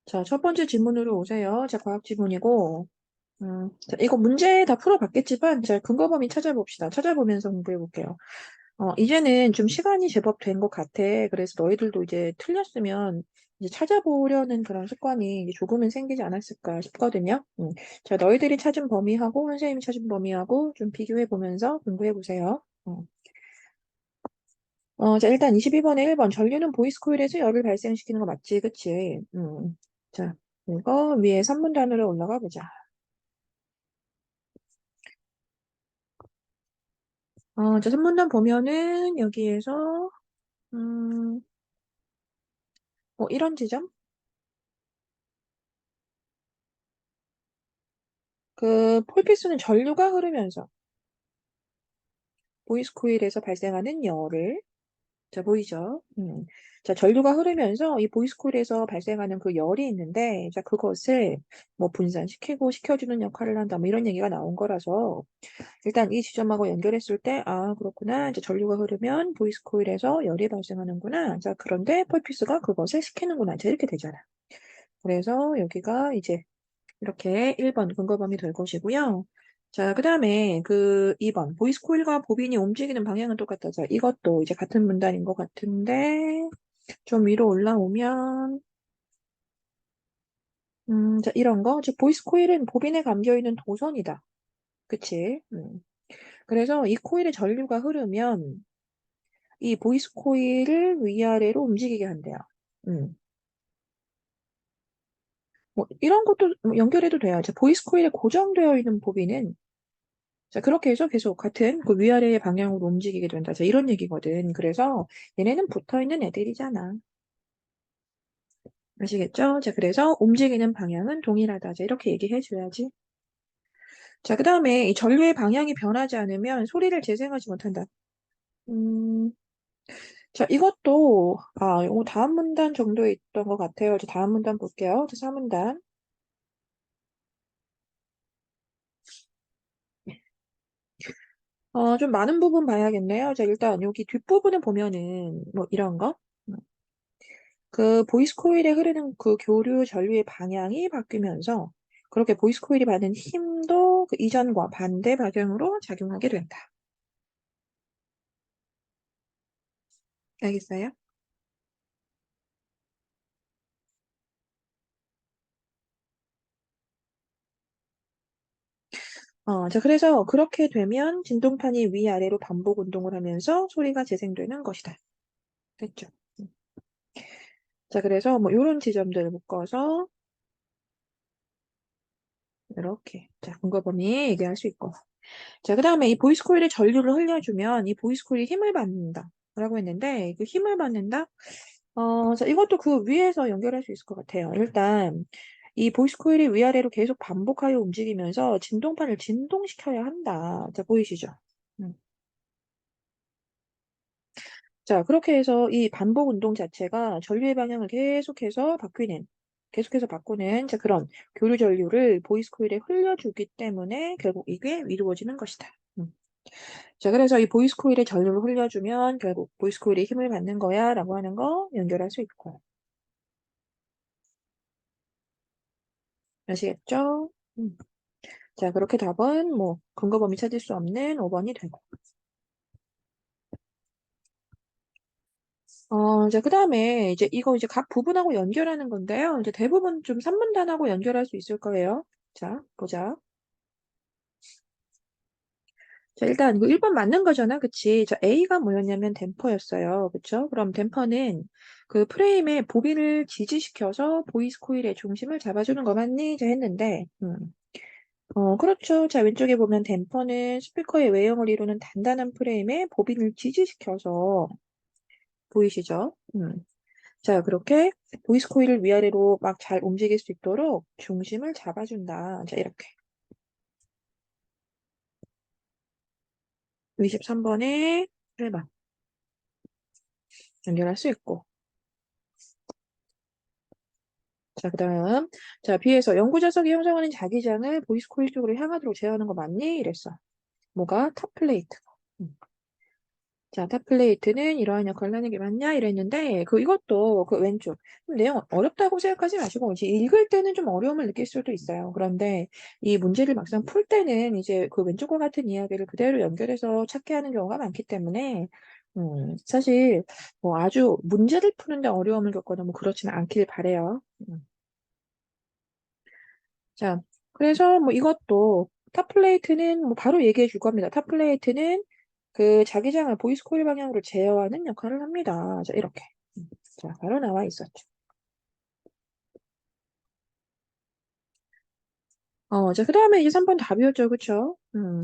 자, 첫 번째 질문으로 오세요. 자, 과학 지문이고, 자, 이거 문제 다 풀어봤겠지만, 자, 근거 범위 찾아봅시다. 찾아보면서 공부해볼게요. 이제는 좀 시간이 제법 된 것 같아. 그래서 너희들도 이제 틀렸으면 이제 찾아보려는 그런 습관이 이제 조금은 생기지 않았을까 싶거든요. 자, 너희들이 찾은 범위하고 선생님이 찾은 범위하고 좀 비교해보면서 공부해보세요. 자, 일단 22번에 1번. 전류는 보이스 코일에서 열을 발생시키는 거 맞지? 그치? 자, 이거 위에 3문단으로 올라가 보자. 자, 3문단 보면은 여기에서, 음, 이런 지점? 그, 폴피스는 전류가 흐르면서 보이스 코일에서 발생하는 열을, 자, 보이죠? 자, 전류가 흐르면서 이 보이스 코일에서 발생하는 그 열이 있는데, 자, 그것을 뭐 분산시키고 식혀주는 역할을 한다. 뭐 이런 얘기가 나온 거라서, 일단 이 지점하고 연결했을 때, 아, 그렇구나. 이제 전류가 흐르면 보이스 코일에서 열이 발생하는구나. 자, 그런데 폴피스가 그것을 식히는구나. 자, 이렇게 되잖아. 그래서 여기가 이제 이렇게 1번 근거 범위 될 것이고요. 자, 그 다음에 그 2번 보이스 코일과 보빈이 움직이는 방향은 똑같다. 자, 이것도 이제 같은 문단인 것 같은데 좀 위로 올라오면 자, 이런 거. 즉 보이스 코일은 보빈에 감겨 있는 도선이다. 그치? 그래서 이 코일에 전류가 흐르면 이 보이스 코일을 위아래로 움직이게 한대요. 음. 뭐 이런 것도 뭐 연결해도 돼요. 자, 보이스 코일에 고정되어 있는 보비는 자, 그렇게 해서 계속 같은 그 위아래의 방향으로 움직이게 된다. 자, 이런 얘기거든. 그래서 얘네는 붙어 있는 애들이잖아. 아시겠죠? 자, 그래서 움직이는 방향은 동일하다. 자, 이렇게 얘기해 줘야지. 자, 그 다음에 이 전류의 방향이 변하지 않으면 소리를 재생하지 못한다. 음, 자, 이것도, 요거 다음 문단 정도에 있던 것 같아요. 자, 다음 문단 볼게요. 자, 4문단. 좀 많은 부분 봐야겠네요. 자, 일단 여기 뒷부분에 보면은 뭐 이런 거. 그 보이스 코일에 흐르는 그 교류 전류의 방향이 바뀌면서 그렇게 보이스 코일이 받는 힘도 그 이전과 반대 방향으로 작용하게 된다. 알겠어요? 자, 그래서 그렇게 되면 진동판이 위아래로 반복 운동을 하면서 소리가 재생되는 것이다. 됐죠? 음. 자, 그래서 뭐 이런 지점들을 묶어서 이렇게 자, 근거 범위 얘기할 수 있고. 자, 그 다음에 이 보이스 코일에 전류를 흘려주면 이 보이스 코일이 힘을 받는다. 라고 했는데, 그 힘을 받는다? 자, 이것도 그 위에서 연결할 수 있을 것 같아요. 일단, 이 보이스 코일이 위아래로 계속 반복하여 움직이면서 진동판을 진동시켜야 한다. 자, 보이시죠? 음. 자, 그렇게 해서 이 반복 운동 자체가 전류의 방향을 계속해서 바꾸는, 자, 그런 교류 전류를 보이스 코일에 흘려주기 때문에 결국 이게 이루어지는 것이다. 자, 그래서 이 보이스 코일에 전류를 흘려주면 결국 보이스 코일이 힘을 받는 거야 라고 하는 거 연결할 수 있고. 아시겠죠? 음. 자, 그렇게 답은 뭐 근거 범위 찾을 수 없는 5번이 되고. 이제 그 다음에 이제 이거 이제 각 부분하고 연결하는 건데요. 이제 대부분 좀 3문단하고 연결할 수 있을 거예요. 자, 보자. 자, 일단 이거 1번 맞는 거잖아. 그치? 자, A가 뭐였냐면 댐퍼였어요. 그쵸? 그럼 댐퍼는 그 프레임에 보빈을 지지시켜서 보이스 코일의 중심을 잡아주는 거 맞니? 자, 했는데, 그렇죠. 자, 왼쪽에 보면 댐퍼는 스피커의 외형을 이루는 단단한 프레임에 보빈을 지지시켜서 보이시죠? 자, 그렇게 보이스 코일을 위아래로 막 잘 움직일 수 있도록 중심을 잡아준다. 자, 이렇게. 23번에 1번 연결할 수 있고. 자, 그 다음. 자, B에서 연구자석이 형성하는 자기장을 보이스 코일 쪽으로 향하도록 제어하는 거 맞니? 이랬어. 뭐가? 탑 플레이트. 음. 자, 탑플레이트는 이러한 역할을 하는 게 맞냐? 이랬는데, 이것도 왼쪽. 내용 어렵다고 생각하지 마시고, 이제 읽을 때는 좀 어려움을 느낄 수도 있어요. 그런데 이 문제를 막상 풀 때는 이제 왼쪽과 같은 이야기를 그대로 연결해서 찾게 하는 경우가 많기 때문에, 사실 뭐 아주 문제를 푸는데 어려움을 겪거나 뭐 그렇지는 않길 바래요. 자, 그래서 뭐 이것도 탑플레이트는 뭐 바로 얘기해 줄 겁니다. 탑플레이트는 자기장을 보이스 코일 방향으로 제어하는 역할을 합니다. 자, 이렇게. 자, 바로 나와 있었죠. 자, 그 다음에 이제 3번 답이었죠. 그쵸?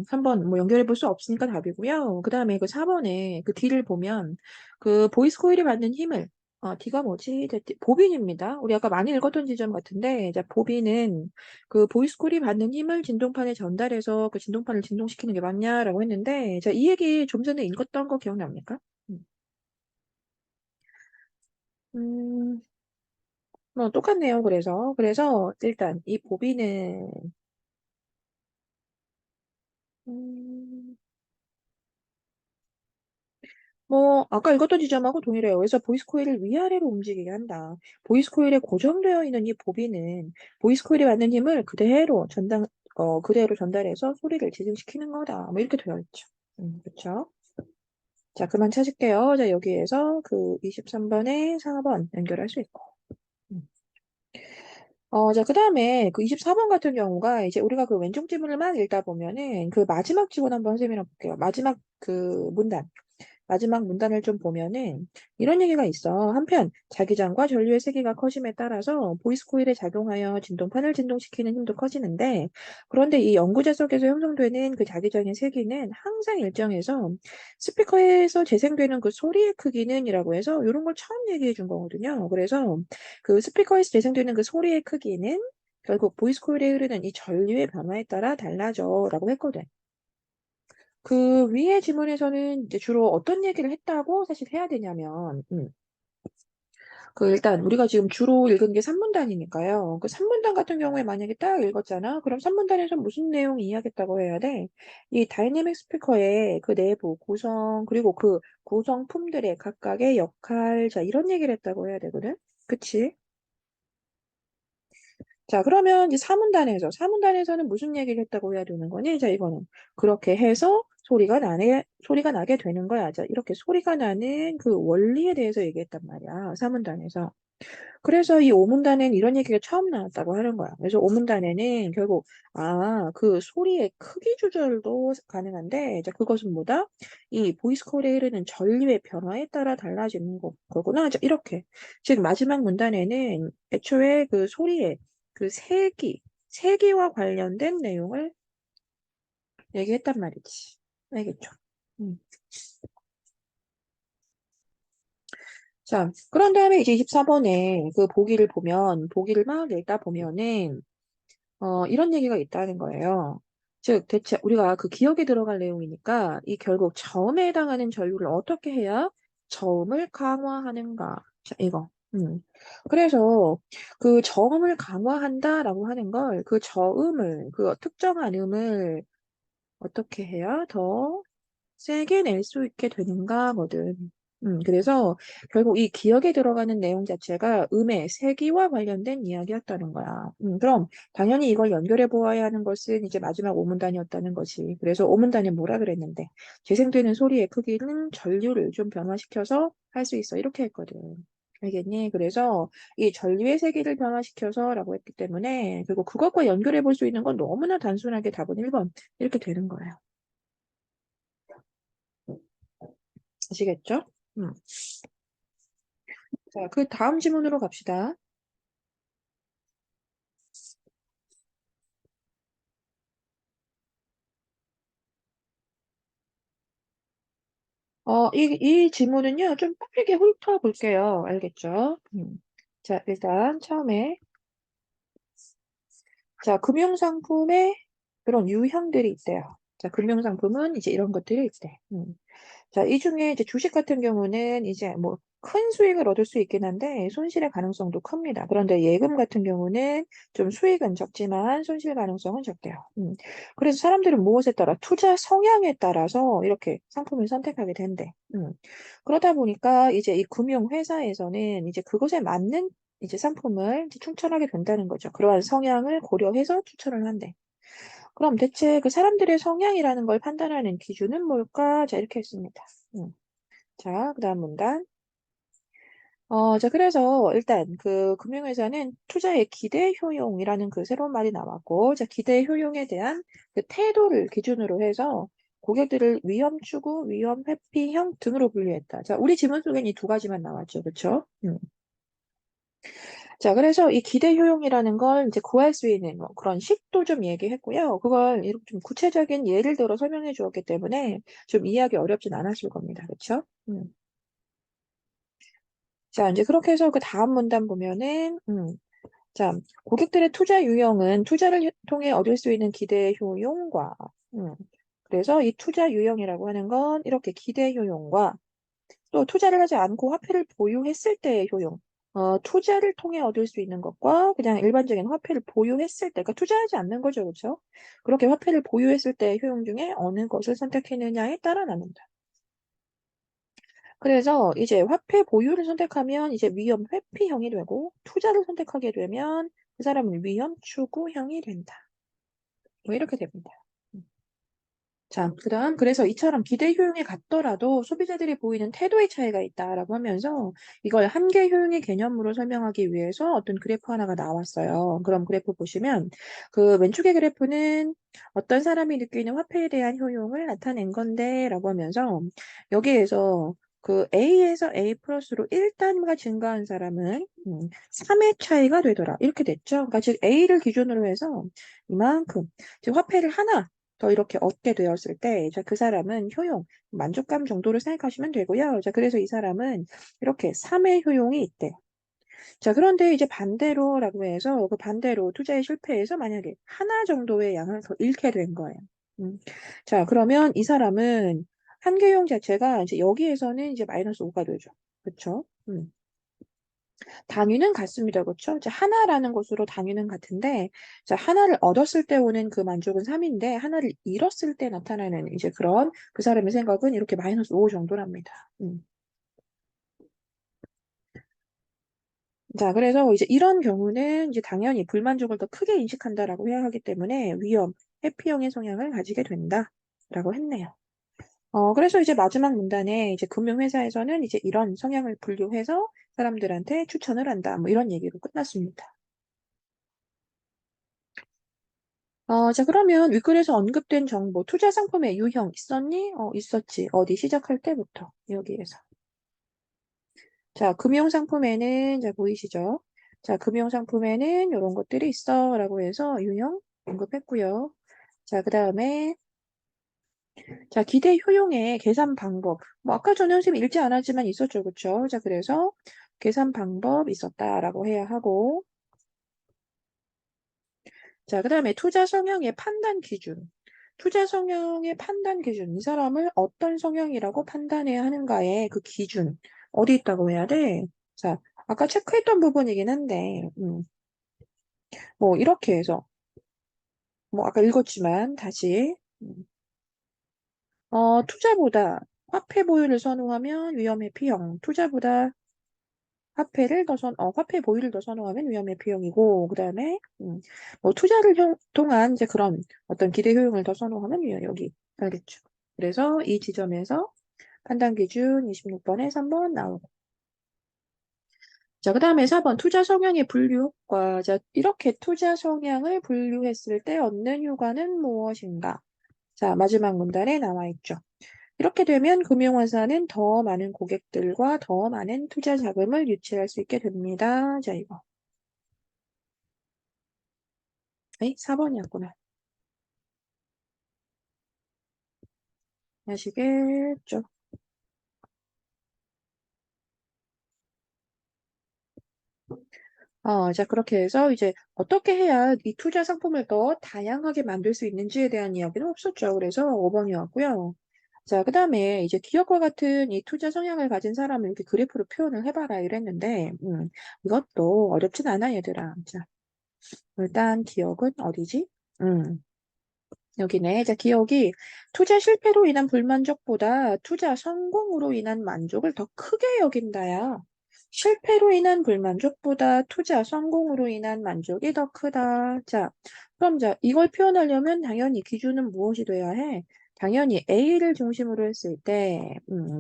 3번 뭐 연결해 볼 수 없으니까 답이고요. 그 다음에 4번에 D를 보면 보이스 코일이 받는 힘을 D가 뭐지? 보빈입니다. 우리 아까 많이 읽었던 지점 같은데, 자, 보빈은 보이스 코일이 받는 힘을 진동판에 전달해서 진동판을 진동시키는 게 맞냐라고 했는데, 자, 이 얘기 좀 전에 읽었던 거 기억납니까? 음, 음, 뭐 똑같네요. 그래서 일단 이 보빈은 음, 뭐 아까 읽었던 지점하고 동일해요. 그래서 보이스 코일을 위아래로 움직이게 한다. 보이스 코일에 고정되어 있는 이 보비는 보이스 코일이 받는 힘을 그대로 전달해서 소리를 지승시키는 거다. 뭐 이렇게 되어 있죠. 그렇죠? 자, 그만 찾을게요. 자, 여기에서 23번에 4번 연결할 수 있고. 음. 자, 그 다음에 24번 같은 경우가 이제 우리가 왼쪽 지문을 막 읽다 보면은 마지막 지문 한번 선생님이랑 볼게요. 마지막 문단. 마지막 문단을 좀 보면은 이런 얘기가 있어. 한편 자기장과 전류의 세기가 커짐에 따라서 보이스 코일에 작용하여 진동판을 진동시키는 힘도 커지는데 그런데 이 연구자 속에서 형성되는 자기장의 세기는 항상 일정해서 스피커에서 재생되는 소리의 크기는 이라고 해서 이런 걸 처음 얘기해 준 거거든요. 그래서 스피커에서 재생되는 소리의 크기는 결국 보이스 코일에 흐르는 이 전류의 변화에 따라 달라져 라고 했거든. 위의 지문에서는 이제 주로 어떤 얘기를 했다고 사실 해야 되냐면, 일단 우리가 지금 주로 읽은 게 3문단이니까요. 3문단 같은 경우에 만약에 딱 읽었잖아. 그럼 3문단에서 무슨 내용 이야기했다고 해야 돼? 이 다이내믹 스피커의 내부 구성, 그리고 구성품들의 각각의 역할, 자, 이런 얘기를 했다고 해야 되거든? 그치? 자, 그러면 이제 사문단에서는 무슨 얘기를 했다고 해야 되는 거니? 자, 이거는 그렇게 해서 소리가 나게 되는 거야. 자, 이렇게 소리가 나는 원리에 대해서 얘기했단 말이야. 사문단에서. 그래서 이 오문단에는 이런 얘기가 처음 나왔다고 하는 거야. 그래서 오문단에는 결국, 소리의 크기 조절도 가능한데, 자, 그것은 뭐다? 이 보이스 콜에 흐르는 전류의 변화에 따라 달라지는 거구나. 자, 이렇게. 즉, 마지막 문단에는 애초에 소리의 세기와 관련된 내용을 얘기했단 말이지. 알겠죠? 음. 자, 그런 다음에 이제 24번에 보기를 막 읽다 보면은, 이런 얘기가 있다는 거예요. 즉, 대체 우리가 기억에 들어갈 내용이니까 이 결국 저음에 해당하는 전류를 어떻게 해야 저음을 강화하는가. 자, 이거. 그래서 저음을 강화한다라고 하는 걸 저음을, 특정한 음을 어떻게 해야 더 세게 낼 수 있게 되는가거든. 그래서 결국 이 기억에 들어가는 내용 자체가 음의 세기와 관련된 이야기였다는 거야. 그럼 당연히 이걸 연결해 보아야 하는 것은 이제 마지막 오문단이었다는 거지. 그래서 오문단에 뭐라 그랬는데 재생되는 소리의 크기는 전류를 좀 변화시켜서 할 수 있어. 이렇게 했거든. 알겠니? 그래서 이 전류의 세기를 변화시켜서라고 했기 때문에 결국 그것과 연결해 볼 수 있는 건 너무나 단순하게 답은 1번 이렇게 되는 거예요. 아시겠죠? 음. 자, 다음 질문으로 갑시다. 이 질문은요, 좀 빠르게 훑어볼게요. 알겠죠? 자, 일단 처음에, 자, 금융상품에 그런 유형들이 있대요. 자, 금융상품은 이제 이런 것들이 있대. 자, 이 중에 이제 주식 같은 경우는 이제 뭐 큰 수익을 얻을 수 있긴 한데 손실의 가능성도 큽니다. 그런데 예금 같은 경우는 좀 수익은 적지만 손실 가능성은 적대요. 그래서 사람들은 무엇에 따라 투자 성향에 따라서 이렇게 상품을 선택하게 된대. 그러다 보니까 이제 이 금융회사에서는 이제 그것에 맞는 이제 상품을 이제 추천하게 된다는 거죠. 그러한 성향을 고려해서 추천을 한대. 그럼 대체 그 사람들의 성향이라는 걸 판단하는 기준은 뭘까? 자, 이렇게 했습니다. 자, 그 다음 문단. 자, 그래서 일단 그 금융회사는 투자의 기대 효용이라는 그 새로운 말이 나왔고, 자, 기대 효용에 대한 그 태도를 기준으로 해서 고객들을 위험 추구, 위험 회피형 등으로 분류했다. 자, 우리 지문 속엔 이 두 가지만 나왔죠. 그렇죠? 자, 그래서 이 기대 효용이라는 걸 이제 구할 수 있는 뭐 그런 식도 좀 얘기했고요. 그걸 이렇게 좀 구체적인 예를 들어 설명해 주었기 때문에 좀 이해하기 어렵진 않았을 겁니다. 그렇죠? 자, 이제 그렇게 해서 그 다음 문단 보면은, 자, 고객들의 투자 유형은 투자를 통해 얻을 수 있는 기대 효용과, 그래서 이 투자 유형이라고 하는 건 이렇게 기대 효용과 또 투자를 하지 않고 화폐를 보유했을 때의 효용, 투자를 통해 얻을 수 있는 것과 그냥 일반적인 화폐를 보유했을 때, 그러니까 투자하지 않는 거죠, 그렇죠? 그렇게 화폐를 보유했을 때의 효용 중에 어느 것을 선택했느냐에 따라 나눈다. 그래서 이제 화폐 보유를 선택하면 이제 위험 회피형이 되고 투자를 선택하게 되면 그 사람은 위험 추구형이 된다. 뭐 이렇게 됩니다. 자, 그다음 그래서 이처럼 기대 효용이 같더라도 소비자들이 보이는 태도의 차이가 있다라고 하면서 이걸 한계 효용의 개념으로 설명하기 위해서 어떤 그래프 하나가 나왔어요. 그럼 그래프 보시면 그 왼쪽의 그래프는 어떤 사람이 느끼는 화폐에 대한 효용을 나타낸 건데라고 하면서 여기에서 그 A에서 A 플러스로 1단위가 증가한 사람은 3의 차이가 되더라. 이렇게 됐죠. 그러니까 즉 A를 기준으로 해서 이만큼 즉 화폐를 하나 더 이렇게 얻게 되었을 때, 자, 그 사람은 효용, 만족감 정도를 생각하시면 되고요. 자, 그래서 이 사람은 이렇게 3의 효용이 있대. 자, 그런데 이제 반대로라고 해서 그 반대로 투자에 실패해서 만약에 하나 정도의 양을 더 잃게 된 거예요. 음. 자, 그러면 이 사람은 한계용 자체가 이제 여기에서는 이제 마이너스 5가 되죠. 그렇죠? 단위는 같습니다. 그렇죠? 이제 하나라는 것으로 단위는 같은데, 자, 하나를 얻었을 때 오는 그 만족은 3인데, 하나를 잃었을 때 나타나는 이제 그런 그 사람의 생각은 이렇게 마이너스 5 정도랍니다. 자, 그래서 이제 이런 경우는 이제 당연히 불만족을 더 크게 인식한다라고 해야 하기 때문에 위험, 회피형의 성향을 가지게 된다라고 했네요. 그래서 이제 마지막 문단에 이제 금융회사에서는 이제 이런 성향을 분류해서 사람들한테 추천을 한다. 뭐 이런 얘기로 끝났습니다. 자, 그러면 윗글에서 언급된 정보, 투자 상품의 유형 있었니? 있었지. 어디 시작할 때부터 여기에서. 자, 금융상품에는 자 보이시죠? 자, 금융상품에는 이런 것들이 있어라고 해서 유형 언급했고요. 자, 그다음에 자, 기대 효용의 계산 방법. 뭐 아까 전에 선생님이 읽지 않았지만 있었죠. 그렇죠? 자, 그래서 계산 방법 있었다라고 해야 하고 자, 그다음에 투자 성향의 판단 기준. 투자 성향의 판단 기준. 이 사람을 어떤 성향이라고 판단해야 하는가의 그 기준. 어디 있다고 해야 돼? 자, 아까 체크했던 부분이긴 한데, 뭐, 이렇게 해서, 뭐, 아까 읽었지만, 다시, 투자보다 화폐 보유를 선호하면 위험의 피형, 투자보다 화폐 보유를 더 선호하면 위험의 피형이고, 그 다음에, 뭐, 투자를 통한 이제 그런 어떤 기대 효용을 더 선호하면 위험, 여기, 알겠죠? 그래서 이 지점에서 판단 기준 26번에 3번 나오고. 자, 그 다음에 4번 투자 성향의 분류 효과. 자, 이렇게 투자 성향을 분류했을 때 얻는 효과는 무엇인가? 자, 마지막 문단에 나와 있죠. 이렇게 되면 금융회사는 더 많은 고객들과 더 많은 투자 자금을 유치할 수 있게 됩니다. 자, 이거. 에이, 4번이었구나. 아시겠죠? 자, 그렇게 해서 이제 어떻게 해야 이 투자 상품을 더 다양하게 만들 수 있는지에 대한 이야기는 없었죠. 그래서 5번이었고요. 자, 그 다음에 이제 기업과 같은 이 투자 성향을 가진 사람을 이렇게 그래프로 표현을 해봐라 이랬는데, 이것도 어렵진 않아, 얘들아. 자, 일단 기억은 어디지? 음, 여기네. 자, 기억이 투자 실패로 인한 불만족보다 투자 성공으로 인한 만족을 더 크게 여긴다야. 실패로 인한 불만족보다 투자 성공으로 인한 만족이 더 크다. 자, 그럼 자, 이걸 표현하려면 당연히 기준은 무엇이 돼야 해? 당연히 A를 중심으로 했을 때,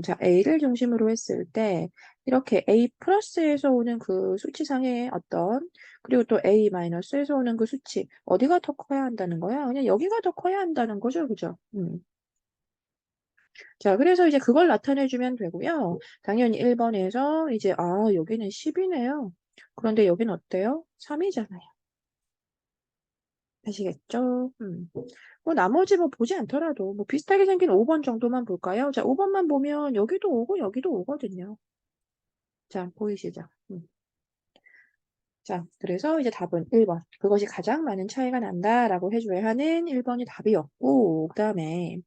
자, A를 중심으로 했을 때, 이렇게 A 플러스에서 오는 그 수치상의 어떤 그리고 또 A 마이너스에서 오는 그 수치 어디가 더 커야 한다는 거야? 그냥 여기가 더 커야 한다는 거죠, 그죠? 자, 그래서 이제 그걸 나타내주면 되고요. 당연히 1번에서 이제 여기는 10이네요. 그런데 여기는 어때요? 3이잖아요. 아시겠죠? 뭐 나머지 뭐 보지 않더라도 뭐 비슷하게 생긴 5번 정도만 볼까요? 자, 5번만 보면 여기도 오고 여기도 오거든요. 자, 보이시죠? 자, 그래서 이제 답은 1번. 그것이 가장 많은 차이가 난다라고 해줘야 하는 1번이 답이었고, 그 다음에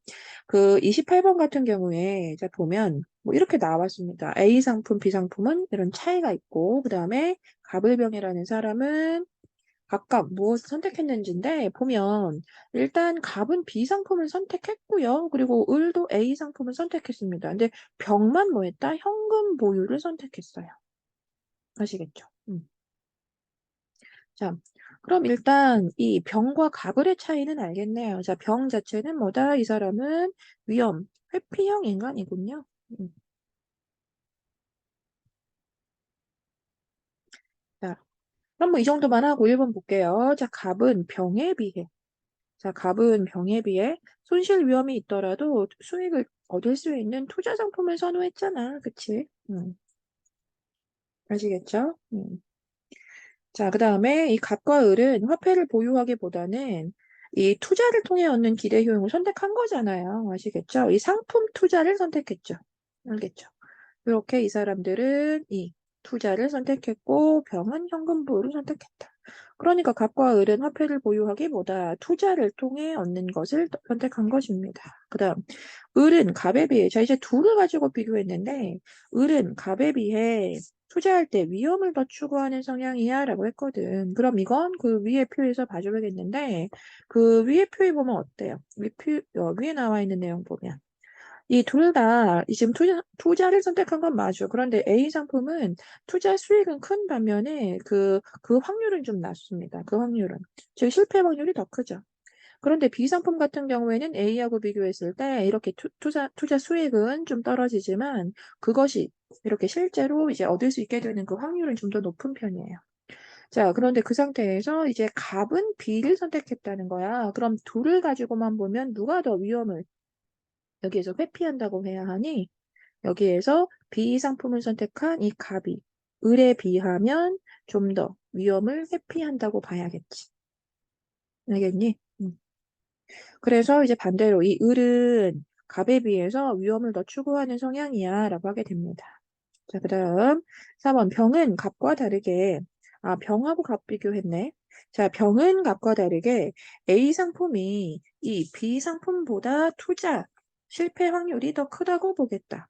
그 28번 같은 경우에 자, 보면 뭐 이렇게 나왔습니다. A 상품, B 상품은 이런 차이가 있고, 그 다음에 갑을병이라는 사람은 각각 무엇을 선택했는지인데, 보면 일단 갑은 B 상품을 선택했고요. 그리고 을도 A 상품을 선택했습니다. 근데 병만 뭐 했다? 현금 보유를 선택했어요. 아시겠죠? 자, 그럼 일단 이 병과 가글의 차이는 알겠네요. 자, 병 자체는 뭐다? 이 사람은 위험, 회피형 인간이군요. 음, 자, 그럼 뭐 이 정도만 하고 1번 볼게요. 자, 갑은 병에 비해. 자, 갑은 병에 비해 손실 위험이 있더라도 수익을 얻을 수 있는 투자 상품을 선호했잖아. 그치? 아시겠죠? 자, 그 다음에 이 갑과 을은 화폐를 보유하기보다는 이 투자를 통해 얻는 기대 효용을 선택한 거잖아요. 아시겠죠? 이 상품 투자를 선택했죠. 알겠죠? 이렇게 이 사람들은 이 투자를 선택했고 병은 현금 보유를 선택했다. 그러니까 갑과 을은 화폐를 보유하기보다 투자를 통해 얻는 것을 선택한 것입니다. 그 다음, 을은 갑에 비해, 자, 이제 둘을 가지고 비교했는데, 을은 갑에 비해 투자할 때 위험을 더 추구하는 성향이야 라고 했거든. 그럼 이건 그 위에 표에서 봐줘야겠는데, 그 위에 표에 보면 어때요? 위에 나와 있는 내용 보면. 이 둘 다 지금 투자를 선택한 건 맞아. 그런데 A 상품은 투자 수익은 큰 반면에 그 확률은 좀 낮습니다. 그 확률은. 즉 실패 확률이 더 크죠. 그런데 B 상품 같은 경우에는 A하고 비교했을 때 이렇게 투자 수익은 좀 떨어지지만 그것이 이렇게 실제로 이제 얻을 수 있게 되는 그 확률은 좀 더 높은 편이에요. 자, 그런데 그 상태에서 이제 갑은 B를 선택했다는 거야. 그럼 둘을 가지고만 보면 누가 더 위험을 여기에서 회피한다고 해야 하니 여기에서 B 상품을 선택한 이 갑이 을에 비하면 좀 더 위험을 회피한다고 봐야겠지. 알겠니? 그래서 이제 반대로 이 을은 갑에 비해서 위험을 더 추구하는 성향이야 라고 하게 됩니다. 자, 그 다음 4번 병은 갑과 다르게 병하고 갑 비교했네. 자, 병은 갑과 다르게 A 상품이 이 B 상품보다 투자 실패 확률이 더 크다고 보겠다.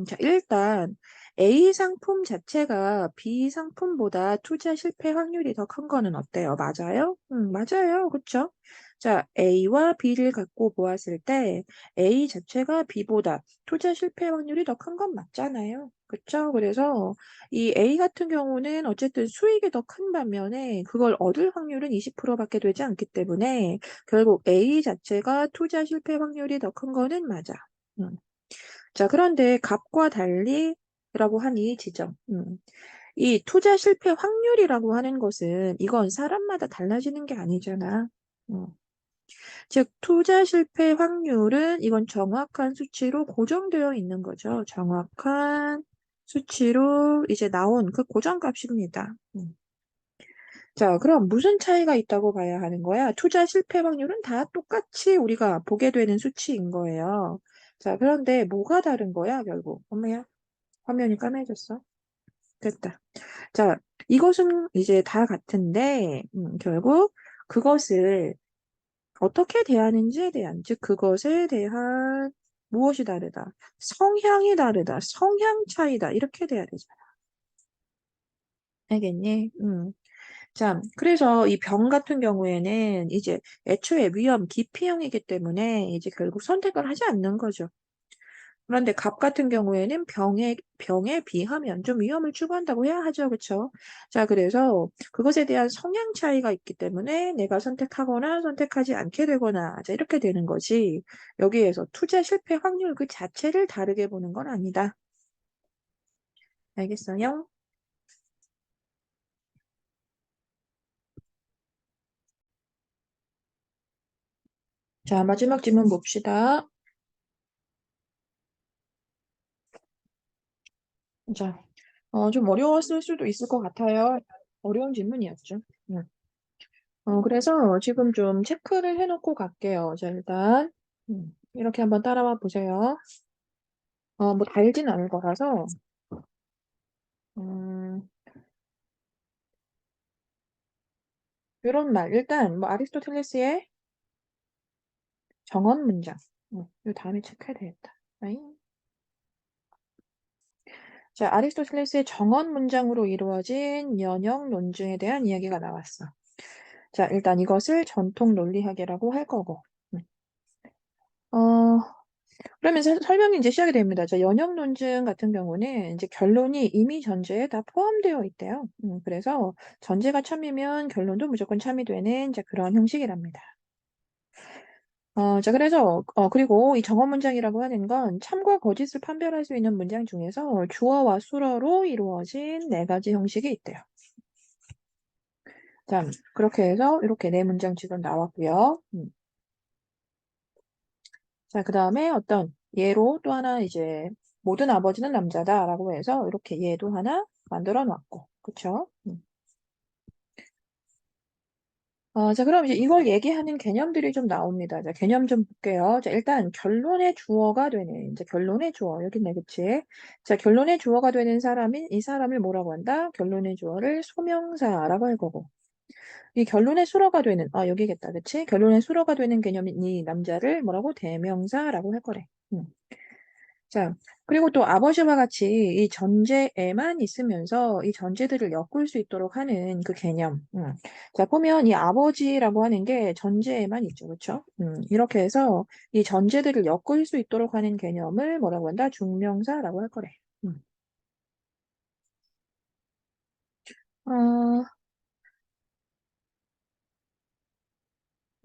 자, 일단 A 상품 자체가 B 상품보다 투자 실패 확률이 더 큰 거는 어때요? 맞아요? 맞아요. 그쵸? 자, A와 B를 갖고 보았을 때 A 자체가 B보다 투자 실패 확률이 더 큰 건 맞잖아요. 그쵸? 그래서 이 A 같은 경우는 어쨌든 수익이 더 큰 반면에 그걸 얻을 확률은 20%밖에 되지 않기 때문에 결국 A 자체가 투자 실패 확률이 더 큰 거는 맞아. 음. 자, 그런데 갑과 달리라고 한 이 지점. 이 투자 실패 확률이라고 하는 것은 이건 사람마다 달라지는 게 아니잖아. 음. 즉, 투자 실패 확률은 이건 정확한 수치로 고정되어 있는 거죠. 정확한 수치로 이제 나온 그 고정값입니다. 자, 그럼 무슨 차이가 있다고 봐야 하는 거야? 투자 실패 확률은 다 똑같이 우리가 보게 되는 수치인 거예요. 자, 그런데 뭐가 다른 거야, 결국? 엄마야, 화면이 까매졌어. 됐다. 자, 이것은 이제 다 같은데, 결국 그것을 어떻게 대하는지에 대한, 즉 그것에 대한 무엇이 다르다. 성향이 다르다. 성향 차이다. 이렇게 돼야 되잖아. 알겠니? 자, 그래서 이 병 같은 경우에는 이제 애초에 위험 기피형이기 때문에 이제 결국 선택을 하지 않는 거죠. 그런데 갑 같은 경우에는 병에 비하면 좀 위험을 추구한다고 해야 하죠. 그쵸? 자, 그래서 그것에 대한 성향 차이가 있기 때문에 내가 선택하거나 선택하지 않게 되거나, 자, 이렇게 되는 거지. 여기에서 투자 실패 확률 그 자체를 다르게 보는 건 아니다. 알겠어요? 자, 마지막 질문 봅시다. 자, 좀 어려웠을 수도 있을 것 같아요. 어려운 질문이었죠. 응. 그래서 지금 좀 체크를 해놓고 갈게요. 자, 일단, 이렇게 한번 따라와 보세요. 뭐, 달진 않을 거라서, 음, 이런 말. 일단, 뭐, 아리스토텔레스의 정언 문장. 이 다음에 체크해야 되겠다. 아잉. 자, 아리스토텔레스의 정언 문장으로 이루어진 연역 논증에 대한 이야기가 나왔어. 자, 일단 이것을 전통 논리학이라고 할 거고. 음. 어, 그러면 설명이 이제 시작이 됩니다. 자, 연역 논증 같은 경우는 이제 결론이 이미 전제에 다 포함되어 있대요. 그래서 전제가 참이면 결론도 무조건 참이 되는 자, 그런 형식이랍니다. 자, 그래서, 그리고 이 정어 문장이라고 하는 건 참과 거짓을 판별할 수 있는 문장 중에서 주어와 수어로 이루어진 네 가지 형식이 있대요. 자, 그렇게 해서 이렇게 네 문장 지금 나왔고요. 자, 그 다음에 어떤 예로 또 하나 이제 모든 아버지는 남자다라고 해서 이렇게 예도 하나 만들어 놨고, 그쵸? 자, 그럼 이제 이걸 얘기하는 개념들이 좀 나옵니다. 자, 개념 좀 볼게요. 자, 일단 결론의 주어가 되는, 이제 결론의 주어, 여기 있네, 그치? 자, 결론의 주어가 되는 사람인 이 사람을 뭐라고 한다? 결론의 주어를 소명사라고 할 거고. 이 결론의 수로가 되는, 여기겠다, 그치? 결론의 수로가 되는 개념인 이 남자를 뭐라고? 대명사라고 할 거래. 음. 자, 그리고 또 아버지와 같이 이 전제에만 있으면서 이 전제들을 엮을 수 있도록 하는 그 개념. 자, 보면 이 아버지라고 하는 게 전제에만 있죠. 그렇죠? 이렇게 해서 이 전제들을 엮을 수 있도록 하는 개념을 뭐라고 한다? 중명사라고 할 거래. 음. 어,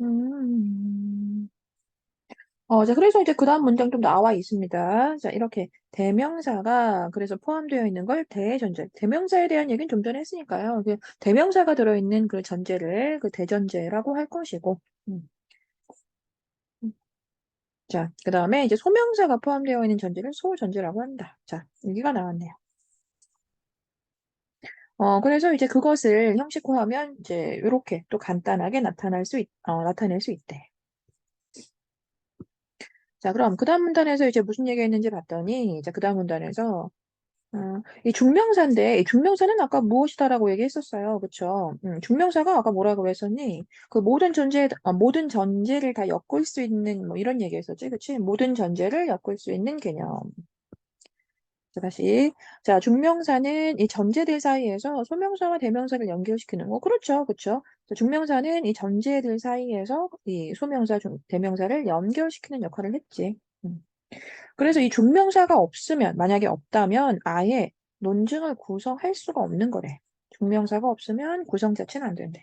음. 자, 그래서 이제 그 다음 문장 좀 나와 있습니다. 자, 이렇게 대명사가 그래서 포함되어 있는 걸 대전제. 대명사에 대한 얘기는 좀 전에 했으니까요. 그 대명사가 들어있는 그 전제를 그 대전제라고 할 것이고. 음, 음. 자, 그 다음에 이제 소명사가 포함되어 있는 전제를 소전제라고 한다. 자, 여기가 나왔네요. 그래서 이제 그것을 형식화하면 이제 이렇게 또 간단하게 나타낼 수 있대. 자, 그럼 그 다음 문단에서 이제 무슨 얘기했는지 봤더니, 이제 그 다음 문단에서 이 중명사인데, 이 중명사는 아까 무엇이다라고 얘기했었어요. 그쵸? 중명사가 아까 뭐라고 했었니? 그 모든 전제를 다 엮을 수 있는, 뭐 이런 얘기 했었지. 그치? 모든 전제를 엮을 수 있는 개념. 자, 다시. 자, 중명사는 이 전제들 사이에서 소명사와 대명사를 연결시키는 거. 그렇죠. 그쵸? 자, 중명사는 이 전제들 사이에서 이 대명사를 연결시키는 역할을 했지. 음. 그래서 이 중명사가 없으면, 만약에 없다면 아예 논증을 구성할 수가 없는 거래. 중명사가 없으면 구성 자체는 안 된대.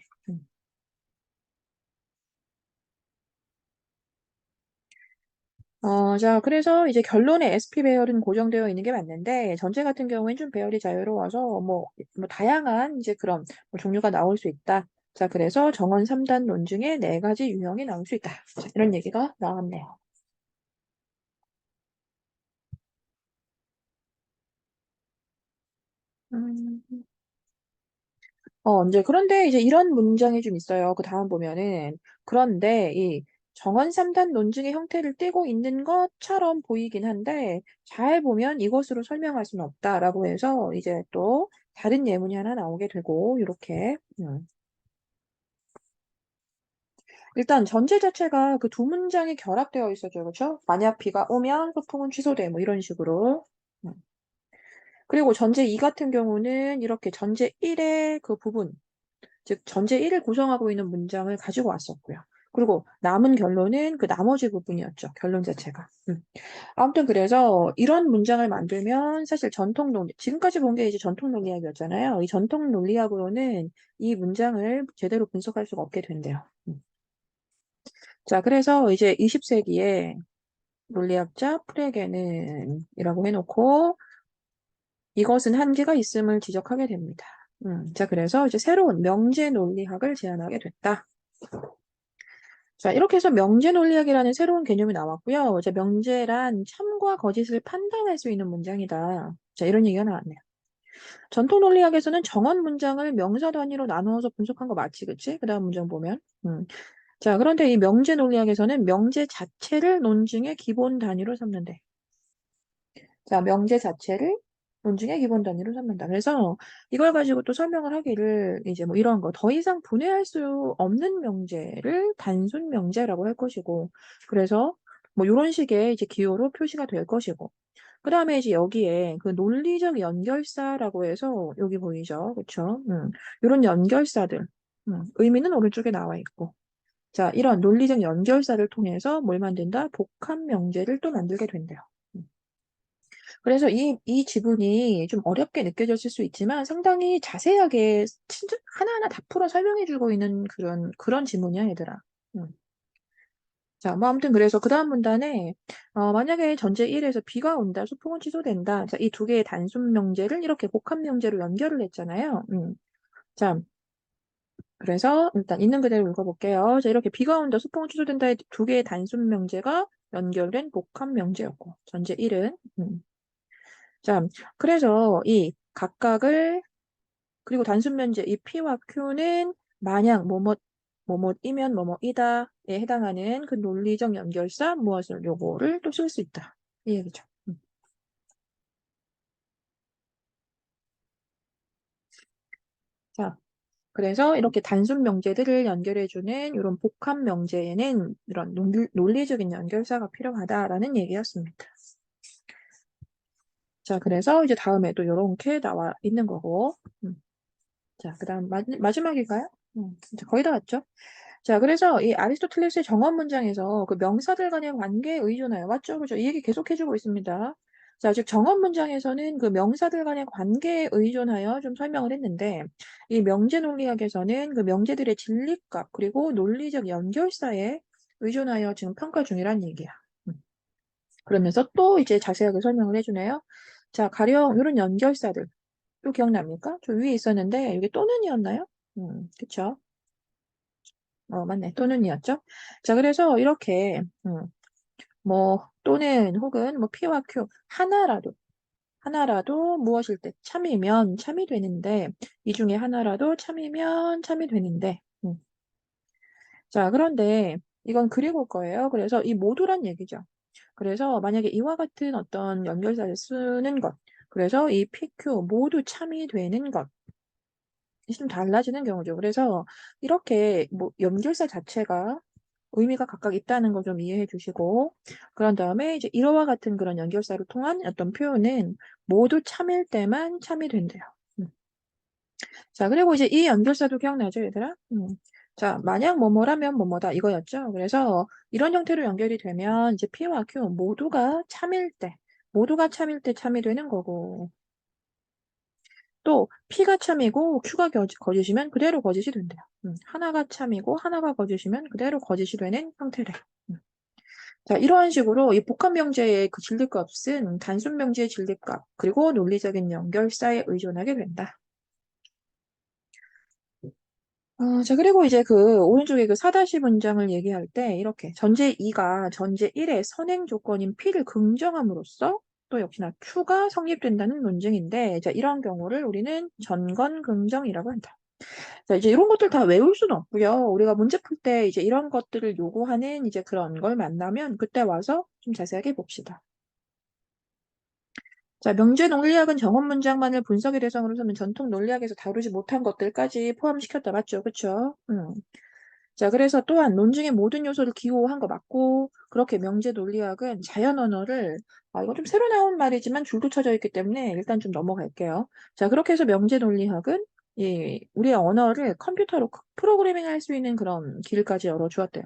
자, 그래서 이제 결론에 SP 배열은 고정되어 있는 게 맞는데, 전체 같은 경우에는 좀 배열이 자유로워서, 뭐 다양한 이제 그런 뭐 종류가 나올 수 있다. 자, 그래서 정원 3단 논증에 네 가지 유형이 나올 수 있다. 자, 이런 얘기가 나왔네요. 음. 이제 그런데 이제 이런 문장이 좀 있어요. 그 다음 보면은 그런데 이 정원 3단 논증의 형태를 띠고 있는 것처럼 보이긴 한데 잘 보면 이것으로 설명할 수는 없다라고 해서 이제 또 다른 예문이 하나 나오게 되고 이렇게 일단 전제 자체가 그 두 문장이 결합되어 있어죠. 그렇죠? 만약 비가 오면 소풍은 취소돼. 뭐 이런 식으로. 음. 그리고 전제 2 같은 경우는 이렇게 전제 1의 그 부분, 즉 전제 1을 구성하고 있는 문장을 가지고 왔었고요. 그리고 남은 결론은 그 나머지 부분이었죠. 결론 자체가. 아무튼 그래서 이런 문장을 만들면 사실 전통 논리, 지금까지 본 게 이제 전통 논리학이었잖아요. 이 전통 논리학으로는 이 문장을 제대로 분석할 수가 없게 된대요. 자, 그래서 이제 20세기에 논리학자 프레게는 이라고 해놓고 이것은 한계가 있음을 지적하게 됩니다. 자, 그래서 이제 새로운 명제 논리학을 제안하게 됐다. 자, 이렇게 해서 명제 논리학이라는 새로운 개념이 나왔고요. 이제 명제란 참과 거짓을 판단할 수 있는 문장이다. 자, 이런 얘기가 나왔네요. 전통 논리학에서는 정언 문장을 명사 단위로 나누어서 분석한 거 맞지, 그치? 그 다음 문장 보면. 자, 그런데 이 명제 논리학에서는 명제 자체를 논증의 기본 단위로 삼는데. 자, 명제 자체를 논증의 기본 단위로 삼는다. 그래서 이걸 가지고 또 설명을 하기를 이제 뭐 이런 거 더 이상 분해할 수 없는 명제를 단순 명제라고 할 것이고, 그래서 뭐 이런 식의 이제 기호로 표시가 될 것이고, 그 다음에 이제 여기에 그 논리적 연결사라고 해서 여기 보이죠, 그렇죠? 이런 연결사들, 의미는 오른쪽에 나와 있고, 자, 이런 논리적 연결사를 통해서 뭘 만든다? 복합 명제를 또 만들게 된대요. 음. 그래서 이 지분이 좀 어렵게 느껴졌을 수 있지만 상당히 자세하게 진짜 하나하나 다 풀어 설명해주고 있는 그런 지문이야, 얘들아. 음. 자, 뭐 아무튼 그래서 그 다음 문단에 만약에 전제 1에서 비가 온다, 소풍은 취소된다. 자, 이 두 개의 단순 명제를 이렇게 복합 명제로 연결을 했잖아요. 자, 그래서 일단 있는 그대로 읽어볼게요. 자, 이렇게 비가 온다, 소풍은 취소된다의 두 개의 단순 명제가 연결된 복합 명제였고, 전제 1은. 자, 그래서 이 각각을, 그리고 단순 명제 이 P와 Q는 만약 뭐뭐이면 뭐뭐이다에 해당하는 그 논리적 연결사 무엇을 요거를 또 쓸 수 있다. 이 얘기죠. 자, 그래서 이렇게 단순 명제들을 연결해주는 이런 복합 명제에는 이런 논리적인 연결사가 필요하다라는 얘기였습니다. 자, 그래서 이제 다음에도 이렇게 나와 있는 거고. 자, 그 다음 마지막일까요? 이제 거의 다 왔죠? 자, 그래서 이 아리스토텔레스의 정언 문장에서 그 명사들 간의 관계에 의존하여, 맞죠? 그죠? 이 얘기 계속 해주고 있습니다. 자, 즉 정언 문장에서는 그 명사들 간의 관계에 의존하여 좀 설명을 했는데, 이 명제 논리학에서는 그 명제들의 진리값, 그리고 논리적 연결사에 의존하여 지금 평가 중이란 얘기야. 음. 그러면서 또 이제 자세하게 설명을 해주네요. 자, 가령 이런 연결사들, 또 기억납니까? 저 위에 있었는데, 이게 또는이었나요? 그쵸? 맞네. 또는이었죠. 자, 그래서 이렇게, 뭐, 또는 혹은 뭐, P와 Q, 하나라도 무엇일 때 참이면 참이 되는데, 이 중에 하나라도 참이면 참이 되는데, 자, 그런데 이건 그리고 거예요. 그래서 이 모두란 얘기죠. 그래서 만약에 이와 같은 어떤 연결사를 쓰는 것, 그래서 이 PQ 모두 참이 되는 것, 좀 달라지는 경우죠. 그래서 이렇게 뭐 연결사 자체가 의미가 각각 있다는 걸 좀 이해해 주시고, 그런 다음에 이제 이와 같은 그런 연결사를 통한 어떤 표현은 모두 참일 때만 참이 된대요. 자, 그리고 이제 이 연결사도 기억나죠, 얘들아? 자, 만약 뭐뭐라면 뭐뭐다 이거였죠. 그래서 이런 형태로 연결이 되면 이제 P와 Q 모두가 참일 때 참이 되는 거고, 또 P가 참이고 Q가 거짓이면 그대로 거짓이 된대요. 하나가 참이고 하나가 거짓이면 그대로 거짓이 되는 형태래. 자, 이러한 식으로 이 복합 명제의 그 진리값은 단순 명제의 진리값, 그리고 논리적인 연결사에 의존하게 된다. 자, 그리고 이제 그 오른쪽에 그 4-1 문장을 얘기할 때 이렇게 전제 2가 전제 1의 선행 조건인 P를 긍정함으로써 또 역시나 Q가 성립된다는 논증인데, 자, 이런 경우를 우리는 전건 긍정이라고 한다. 자, 이제 이런 것들 다 외울 수는 없고요. 우리가 문제 풀 때 이제 이런 것들을 요구하는 이제 그런 걸 만나면 그때 와서 좀 자세하게 봅시다. 자, 명제 논리학은 정언 문장만을 분석의 대상으로 삼는 전통 논리학에서 다루지 못한 것들까지 포함시켰다. 맞죠? 그쵸? 자, 그래서 또한 논증의 모든 요소를 기호한 거 맞고, 그렇게 명제 논리학은 자연 언어를, 이거 좀 새로 나온 말이지만 줄도 쳐져 있기 때문에 일단 좀 넘어갈게요. 자, 그렇게 해서 명제 논리학은 우리의 언어를 컴퓨터로 프로그래밍 할 수 있는 그런 길까지 열어주었대요.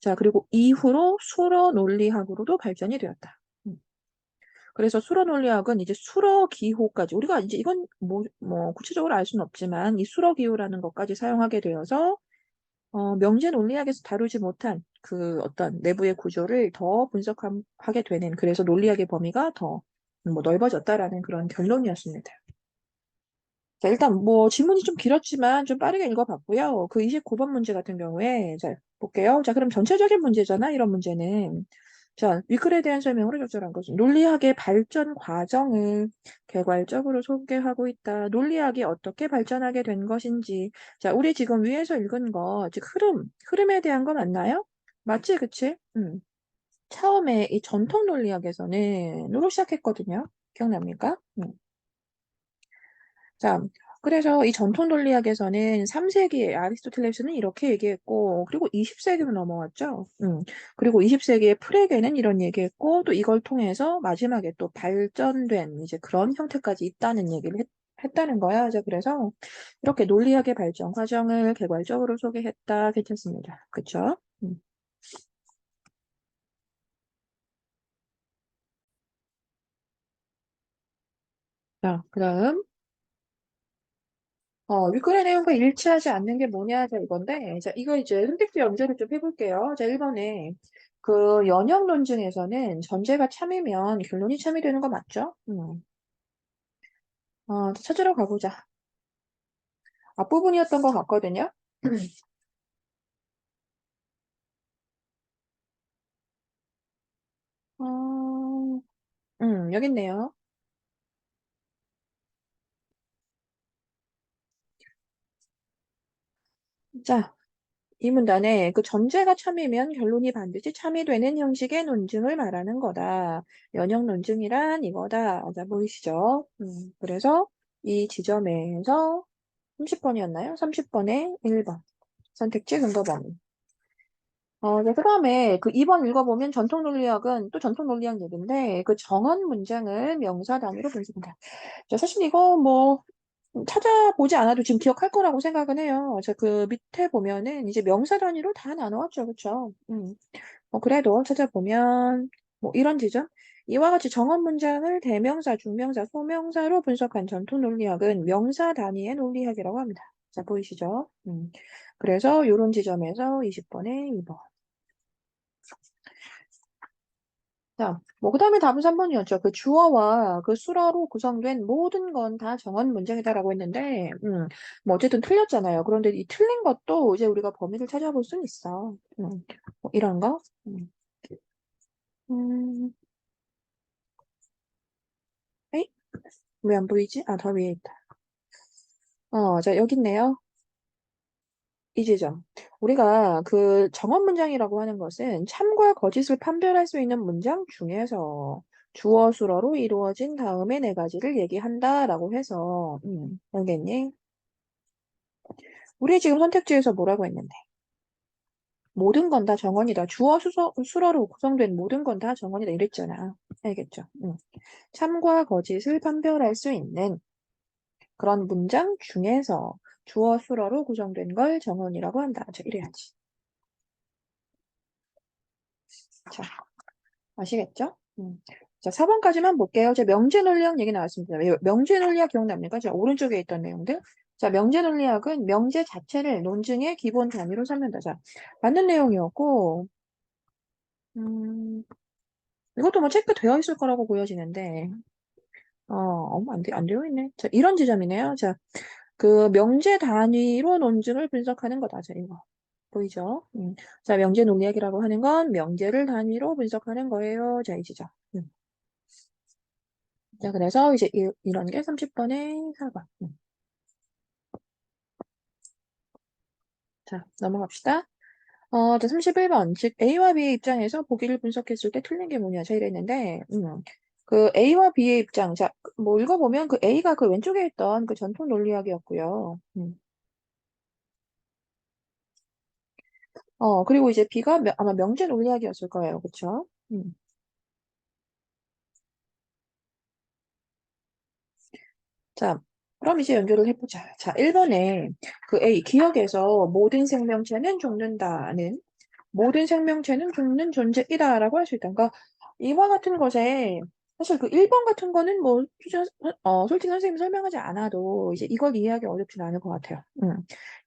자, 그리고 이후로 수어 논리학으로도 발전이 되었다. 그래서 수러 논리학은 이제 수러 기호까지 우리가 이제 이건 뭐 구체적으로 알 수는 없지만 이 수러 기호라는 것까지 사용하게 되어서 명제 논리학에서 다루지 못한 그 어떤 내부의 구조를 더 분석하게 되는 그래서 논리학의 범위가 더 뭐 넓어졌다라는 그런 결론이었습니다. 자, 일단 뭐 지문이 좀 길었지만 좀 빠르게 읽어봤고요. 그 29번 문제 같은 경우에 자, 볼게요. 자, 그럼 전체적인 문제잖아, 이런 문제는. 자, 위클에 대한 설명으로 적절한 것은 논리학의 발전 과정을 개괄적으로 소개하고 있다. 논리학이 어떻게 발전하게 된 것인지. 자, 우리 지금 위에서 읽은 거, 즉 흐름에 대한 거 맞나요? 맞지, 그치? 처음에 이 전통 논리학에서는 누로 시작했거든요. 기억납니까? 자, 그래서 이 전통 논리학에서는 3세기에 아리스토텔레스는 이렇게 얘기했고, 그리고 20세기로 넘어왔죠. 그리고 20세기에 프레게는 이런 얘기했고, 또 이걸 통해서 마지막에 또 발전된 이제 그런 형태까지 있다는 얘기를 했다는 거야. 이제 그래서 이렇게 논리학의 발전 과정을 개괄적으로 소개했다. 괜찮습니다. 그쵸? 자, 그다음 윗글의 내용과 일치하지 않는 게 뭐냐, 자, 이건데, 자, 이거 이제 선택지 연결을 좀 해볼게요. 자, 1번에 그 연역 논증에서는 전제가 참이면 결론이 참이 되는 거 맞죠? 찾으러 가보자. 앞부분이었던 것 같거든요. 어, 여기 있네요. 자, 이 문단에 그 전제가 참이면 결론이 반드시 참이 되는 형식의 논증을 말하는 거다. 연역 논증이란 이거다. 자, 보이시죠? 그래서 이 지점에서 30번이었나요? 30번에 1번. 선택지 근거 범위. 네, 그다음에 그 2번 읽어보면 전통 논리학은 또 전통 논리학 얘기인데 그 정언 문장을 명사 단위로 분석한다. 자, 사실 이거 뭐 찾아보지 않아도 지금 기억할 거라고 생각은 해요. 자, 그 밑에 보면은 이제 명사 단위로 다 나눠왔죠. 그쵸? 그래도 찾아보면 뭐 이런 지점. 이와 같이 정언 문장을 대명사, 중명사, 소명사로 분석한 전통 논리학은 명사 단위의 논리학이라고 합니다. 자, 보이시죠? 그래서 이런 지점에서 20번에 2번. 자, 뭐, 그 다음에 답은 3번이었죠. 그 주어와 그 수어로 구성된 모든 건 다 정언 문장이다라고 했는데, 뭐, 어쨌든 틀렸잖아요. 그런데 이 틀린 것도 이제 우리가 범위를 찾아볼 수는 있어. 뭐 이런 거. 음, 에이? 왜 안 보이지? 아, 더 위에 있다. 자, 여기 있네요. 이 지점. 우리가 그 정언 문장이라고 하는 것은 참과 거짓을 판별할 수 있는 문장 중에서 주어 수어로 이루어진 다음에 네 가지를 얘기한다라고 해서, 알겠니? 우리 지금 선택지에서 뭐라고 했는데? 모든 건 다 정언이다. 주어 수어로 구성된 모든 건 다 정언이다. 이랬잖아. 알겠죠? 참과 거짓을 판별할 수 있는 그런 문장 중에서 주어 수어로 구성된 걸 정언이라고 한다. 자, 이래야지. 자, 아시겠죠? 자, 4번까지만 볼게요. 자, 명제 논리학 얘기 나왔습니다. 명제 논리학 기억납니까? 자, 오른쪽에 있던 내용들. 자, 명제 논리학은 명제 자체를 논증의 기본 단위로 삼는다. 자, 맞는 내용이었고, 음, 이것도 뭐 체크되어 있을 거라고 보여지는데, 안 되어 있네. 자, 이런 지점이네요. 자, 그 명제 단위로 논증을 분석하는 거다. 자, 이거. 보이죠? 자, 명제 논리학이라고 하는 건 명제를 단위로 분석하는 거예요. 자, 이 지점. 자, 그래서 이제 이런 게 30번에 4번. 자, 넘어갑시다. 자, 31번. 즉, A와 B의 입장에서 보기를 분석했을 때 틀린 게 뭐냐. 자, 이랬는데, 그 A와 B의 입장. 자, 뭐 읽어보면 그 A가 그 왼쪽에 있던 그 전통 논리학이었고요. 그리고 이제 B가 아마 명제 논리학이었을 거예요. 그쵸? 자, 그럼 이제 연결을 해보자. 자, 1번에 그 A, 기억에서 모든 생명체는 죽는다는, 모든 생명체는 죽는 존재이다라고 할 수 있다. 그러니까 이와 같은 것에 사실 그 1번 같은 거는 뭐 솔직히 선생님이 설명하지 않아도 이제 이걸 이해하기 어렵진 않을 것 같아요.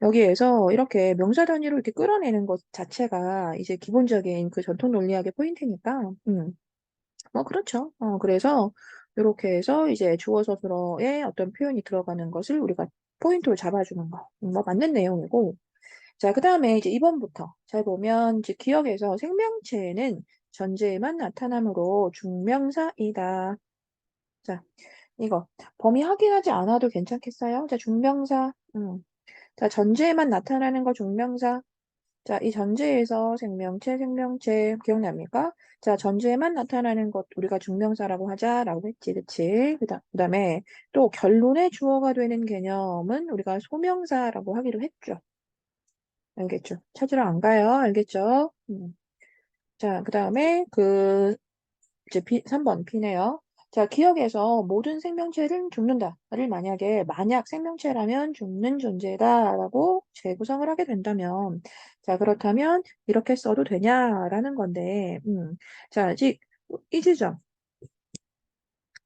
여기에서 이렇게 명사 단위로 이렇게 끌어내는 것 자체가 이제 기본적인 그 전통 논리학의 포인트니까, 그렇죠. 그래서 이렇게 해서 이제 주어 서술어에 어떤 표현이 들어가는 것을 우리가 포인트로 잡아주는 거. 뭐 맞는 내용이고. 자, 그 다음에 이제 2번부터 잘 보면 이제 기억에서 생명체는 전제에만 나타나므로 중명사이다. 자, 이거 범위 확인하지 않아도 괜찮겠어요? 자, 중명사. 자, 전제에만 나타나는 거 중명사. 자, 이 전제에서 생명체 기억납니까? 자, 전제에만 나타나는 것 우리가 중명사라고 하자라고 했지, 그치? 그다음에 또 결론의 주어가 되는 개념은 우리가 소명사라고 하기로 했죠. 알겠죠? 찾으러 안 가요. 알겠죠? 자, 그다음에 이제 3번 B네요. 자, 기억에서 모든 생명체는 죽는다를 만약에 만약 생명체라면 죽는 존재다라고 재구성을 하게 된다면, 자, 그렇다면 이렇게 써도 되냐라는 건데, 자, 아직 이지죠.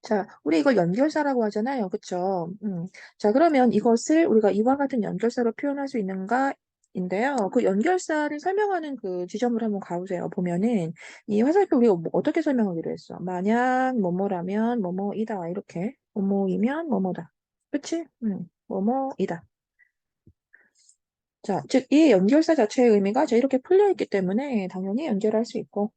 자, 우리 이걸 연결사라고 하잖아요. 그쵸? 자, 그러면 이것을 우리가 이와 같은 연결사로 표현할 수 있는가? 인데요. 그 연결사를 설명하는 그 지점을 한번 가보세요. 보면은 이 화살표 우리가 뭐 어떻게 설명하기로 했어? 만약 뭐뭐라면 뭐뭐이다. 이렇게 뭐뭐이면 뭐뭐다. 그치? 뭐뭐이다. 자, 즉 이 연결사 자체의 의미가 자 이렇게 풀려 있기 때문에 당연히 연결할 수 있고.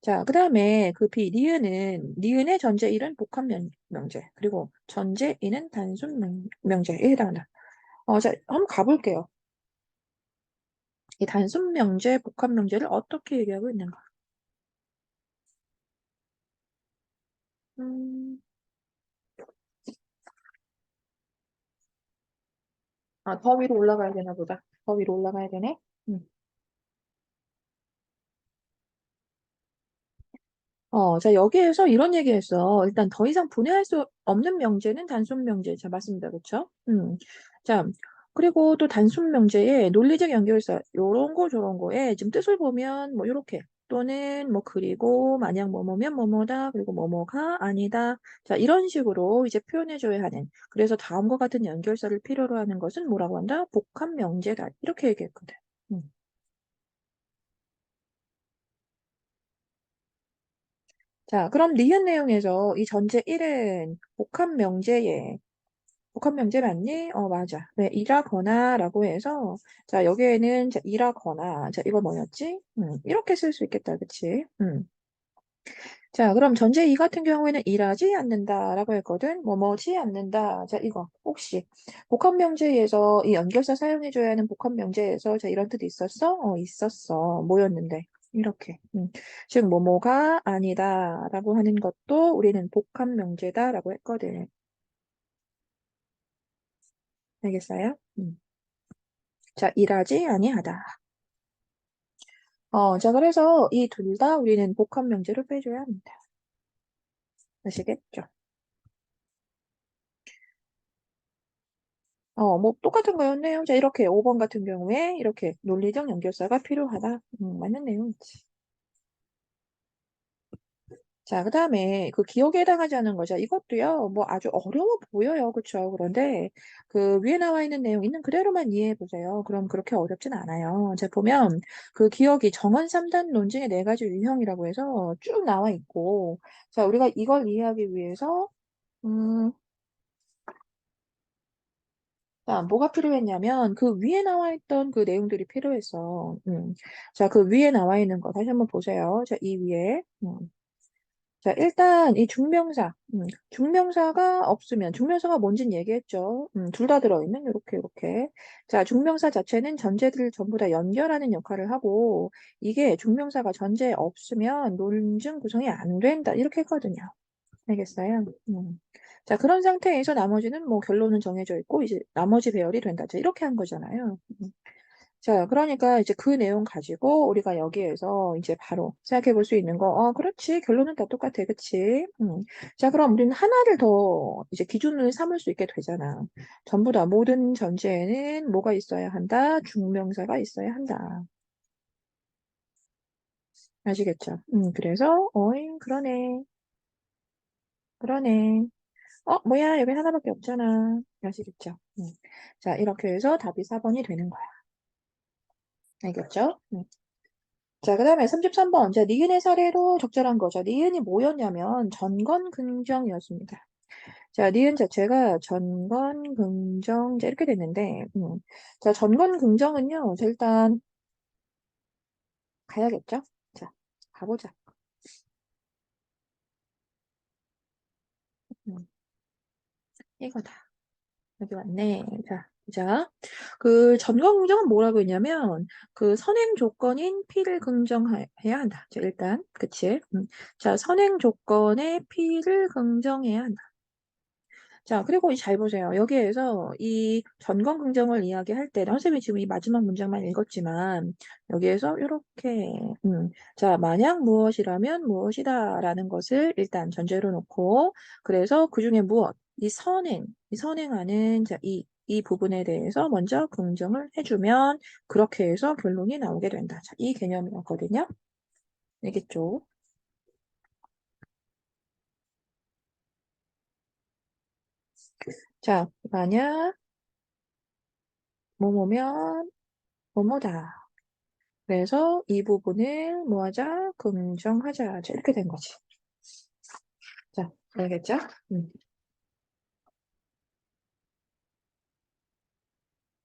자, 그 다음에 그 B, 니은의 전제 1은 복합 명제, 그리고 전제 2는 단순 명제에 해당한다. 자, 한번 가볼게요. 이 단순 명제, 복합 명제를 어떻게 얘기하고 있는가? 음, 더 위로 올라가야 되나 보다. 더 위로 올라가야 되네. 음. 자, 여기에서 이런 얘기 했어. 일단 더 이상 분해할 수 없는 명제는 단순 명제. 자, 맞습니다. 그쵸? 자, 그리고 또 단순 명제의 논리적 연결사, 요런 거, 저런 거에 지금 뜻을 보면 뭐 요렇게 또는 뭐 그리고 만약 뭐뭐면 뭐뭐다 그리고 뭐뭐가 아니다. 자, 이런 식으로 이제 표현해줘야 하는. 그래서 다음과 같은 연결사를 필요로 하는 것은 뭐라고 한다? 복합 명제다. 이렇게 얘기했거든. 음. 자, 그럼 니은 내용에서 이 전제 1은 복합 명제 맞니? 맞아. 네, 이라거나 라고 해서, 자, 여기에는 자, 이라거나, 자, 이거 뭐였지? 이렇게 쓸 수 있겠다, 그치? 자, 그럼 전제 2 같은 경우에는 일하지 않는다라고 했거든. 뭐뭐지 않는다. 자, 이거 혹시 복합 명제에서 이 연결사 사용해줘야 하는 복합 명제에서 자, 이런 뜻 있었어? 있었어. 뭐였는데? 이렇게. 즉, 뭐뭐가 아니다라고 하는 것도 우리는 복합 명제다라고 했거든. 알겠어요? 자, 일하지 아니하다. 자, 그래서 이 둘 다 우리는 복합 명제로 빼줘야 합니다. 아시겠죠? 뭐 똑같은 거였네요. 자, 이렇게 5번 같은 경우에 이렇게 논리적 연결사가 필요하다. 맞는 내용이지. 자, 그 다음에 그 기억에 해당하지 않은 거죠. 이것도요, 뭐 아주 어려워 보여요. 그쵸? 그런데 그 위에 나와 있는 내용 있는 그대로만 이해해 보세요. 그럼 그렇게 어렵진 않아요. 자, 보면 그 기억이 정원 3단 논증의 4가지 유형이라고 해서 쭉 나와 있고, 자, 우리가 이걸 이해하기 위해서, 음, 자, 뭐가 필요했냐면 그 위에 나와 있던 그 내용들이 필요했어. 자, 그 위에 나와 있는 거 다시 한번 보세요. 자, 이 위에. 자, 일단 이 중명사. 중명사가 없으면 중명사가 뭔진 얘기했죠. 둘 다 들어있는 이렇게. 자, 중명사 자체는 전제들을 전부 다 연결하는 역할을 하고 이게 중명사가 전제에 없으면 논증 구성이 안 된다. 이렇게 했거든요. 알겠어요? 자, 그런 상태에서 나머지는 뭐 결론은 정해져 있고, 이제 나머지 배열이 된다. 자, 이렇게 한 거잖아요. 자, 그러니까 이제 그 내용 가지고 우리가 여기에서 이제 바로 생각해 볼 수 있는 거, 그렇지. 결론은 다 똑같아. 그치? 자, 그럼 우리는 하나를 더 이제 기준을 삼을 수 있게 되잖아. 전부 다 모든 전제에는 뭐가 있어야 한다? 중명사가 있어야 한다. 아시겠죠? 그래서, 어잉, 그러네. 그러네. 뭐야, 여기 하나밖에 없잖아. 아시겠죠? 자, 이렇게 해서 답이 4번이 되는 거야. 알겠죠? 자, 그 다음에 33번. 자, 니은의 사례로 적절한 거죠. 니은이 뭐였냐면 전건긍정이었습니다. 자, 니은 자체가 전건긍정, 자, 이렇게 됐는데, 자, 전건긍정은요, 자, 일단 가야겠죠? 자, 가보자. 음, 이거다. 여기 왔네. 자, 자, 그 전건긍정은 뭐라고 했냐면 그 선행 조건인 P를 긍정해야 한다. 자, 일단 그치? 자, 선행 조건의 P를 긍정해야 한다. 자, 그리고 잘 보세요. 여기에서 이 전건 긍정을 이야기할 때, 선생님이 지금 이 마지막 문장만 읽었지만, 여기에서 이렇게, 자, 만약 무엇이라면 무엇이다 라는 것을 일단 전제로 놓고, 그래서 그 중에 무엇, 이 선행하는, 자, 이 부분에 대해서 먼저 긍정을 해주면, 그렇게 해서 결론이 나오게 된다. 자, 이 개념이었거든요. 알겠죠? 자, 만약 뭐뭐면 뭐뭐다. 그래서 이 부분을 뭐 하자? 긍정하자. 자, 이렇게 된 거지. 자, 알겠죠? 음.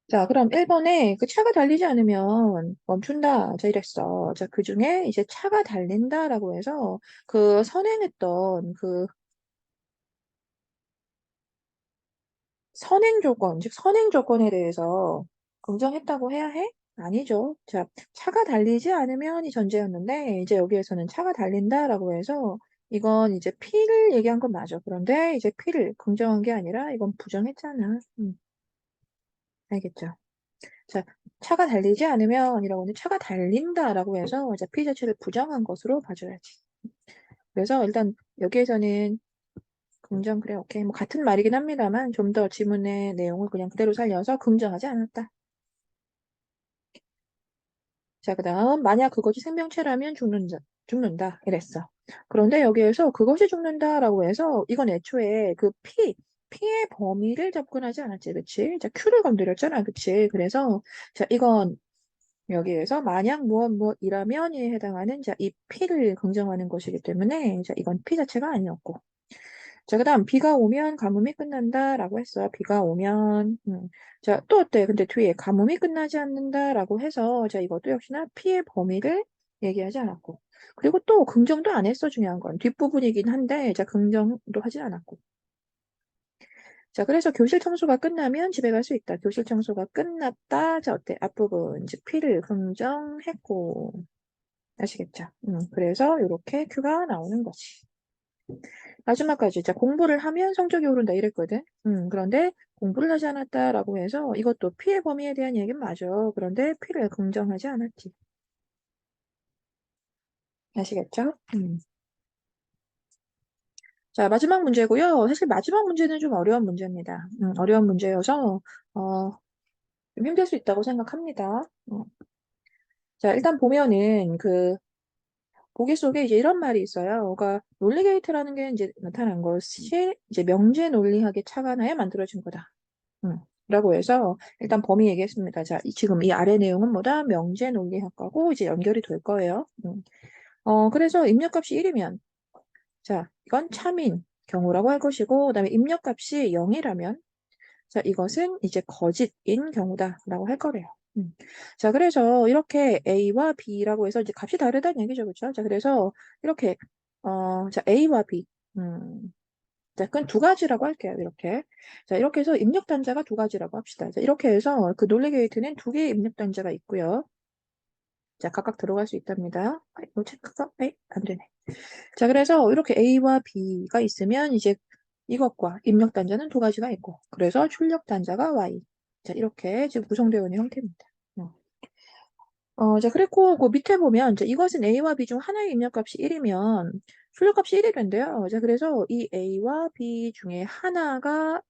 자, 그럼 1번에 그 차가 달리지 않으면 멈춘다. 자, 이랬어. 자, 그 중에 이제 차가 달린다라고 해서 그 선행했던 그 선행 조건, 즉 선행 조건에 대해서 긍정했다고 해야 해? 아니죠. 자, 차가 달리지 않으면 이 전제였는데 이제 여기에서는 차가 달린다라고 해서 이건 이제 P를 얘기한 건 맞아. 그런데 이제 P를 긍정한 게 아니라 이건 부정했잖아. 알겠죠? 자, 차가 달리지 않으면 이라고 하는데 차가 달린다라고 해서 이제 P 자체를 부정한 것으로 봐줘야지. 그래서 일단 여기에서는 긍정, 그래, 오케이. 뭐 같은 말이긴 합니다만 좀 더 지문의 내용을 그냥 그대로 살려서 긍정하지 않았다. 자, 그 다음, 만약 그것이 생명체라면 죽는다. 이랬어. 그런데 여기에서 그것이 죽는다라고 해서 이건 애초에 그 피의 범위를 접근하지 않았지. 그치? 자, Q를 건드렸잖아. 그치? 그래서, 자, 이건 여기에서 만약 무엇이라면에 해당하는 자, 이 P를 긍정하는 것이기 때문에 자, 이건 P 자체가 아니었고. 자, 그 다음, 비가 오면 가뭄이 끝난다라고 했어. 비가 오면. 자, 또 어때? 근데 뒤에 가뭄이 끝나지 않는다라고 해서, 자, 이것도 역시나 피해 범위를 얘기하지 않았고. 그리고 또 긍정도 안 했어, 중요한 건. 뒷부분이긴 한데, 자, 긍정도 하지 않았고. 자, 그래서 교실 청소가 끝나면 집에 갈 수 있다. 교실 청소가 끝났다. 자, 어때? 앞부분, 즉, 피를 긍정했고. 아시겠죠? 그래서 이렇게 Q가 나오는 거지. 마지막까지 자 공부를 하면 성적이 오른다 이랬거든. 그런데 공부를 하지 않았다라고 해서 이것도 피해 범위에 대한 얘기는 맞아. 그런데 피를 긍정하지 않았지. 아시겠죠? 자 마지막 문제고요. 사실 마지막 문제는 좀 어려운 문제입니다. 어려운 문제여서 좀 힘들 수 있다고 생각합니다. 자 일단 보면은 그 보기 속에 이제 이런 말이 있어요. 그러니까 논리게이트라는 게 이제 나타난 것이 이제 명제 논리학의 착안하에 만들어진 거다. 음, 라고 해서 일단 범위 얘기했습니다. 자, 지금 이 아래 내용은 뭐다? 명제 논리학과고 이제 연결이 될 거예요. 그래서 입력값이 1이면 자, 이건 참인 경우라고 할 것이고 그다음에 입력값이 0이라면 자, 이것은 이제 거짓인 경우다라고 할 거래요. 자, 그래서 이렇게 A와 B라고 해서 이제 값이 다르다는 얘기죠. 그렇죠? 자, 그래서 이렇게 자, A와 B 자, 그건 두 가지라고 할게요. 이렇게. 자, 이렇게 해서 입력 단자가 두 가지라고 합시다. 자, 이렇게 해서 그 논리 게이트는 두 개의 입력 단자가 있고요. 자, 각각 들어갈 수 있답니다. 이거 체크가, 안 되네. 자, 그래서 이렇게 A와 B가 있으면 이제 이것과 입력 단자는 두 가지가 있고, 그래서 출력 단자가 Y. 자, 이렇게 지금 구성되어 있는 형태입니다. 자, 그리고 그 밑에 보면, 자, 이것은 A와 B 중 하나의 입력값이 1이면 출력값이 1이 된대요. 자, 그래서 이 A와 B 중에 하나가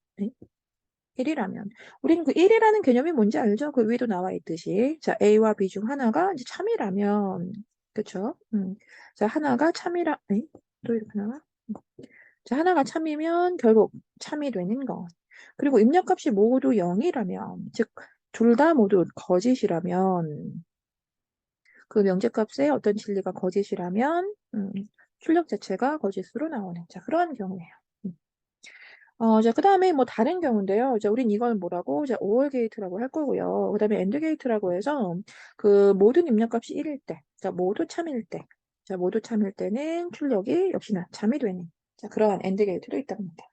1이라면. 우리는 그 1이라는 개념이 뭔지 알죠? 그 위에도 나와 있듯이. 자, A와 B 중 하나가 이제 참이라면. 그쵸? 자, 하나가 참이라, 또 이렇게 나와? 자, 하나가 참이면 결국 참이 되는 것. 그리고 입력값이 모두 0이라면, 즉, 둘 다 모두 거짓이라면, 그 명제값의 어떤 진리가 거짓이라면 출력 자체가 거짓으로 나오는 자 그런 경우예요. 음. 자 그다음에 뭐 다른 경우인데요. 자 우린 이걸 뭐라고 자 OR 게이트라고 할 거고요. 그다음에 AND 게이트라고 해서 그 모든 입력값이 1일 때, 자 모두 참일 때, 자 모두 참일 때는 출력이 역시나 참이 되는 자 그러한 AND 게이트도 있답니다.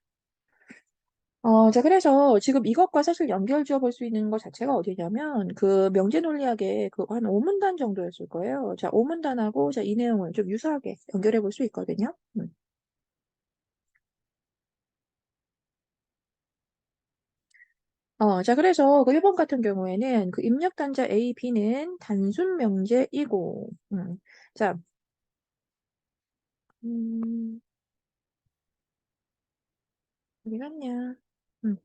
자, 그래서 지금 이것과 사실 연결 지어 볼 수 있는 것 자체가 어디냐면, 그 명제 논리학의 그 한 5문단 정도였을 거예요. 자, 5문단하고 자, 이 내용을 좀 유사하게 연결해 볼 수 있거든요. 자, 그래서 그 1번 같은 경우에는 그 입력 단자 A, B는 단순 명제이고, 자, 음, 어디 갔냐? 음.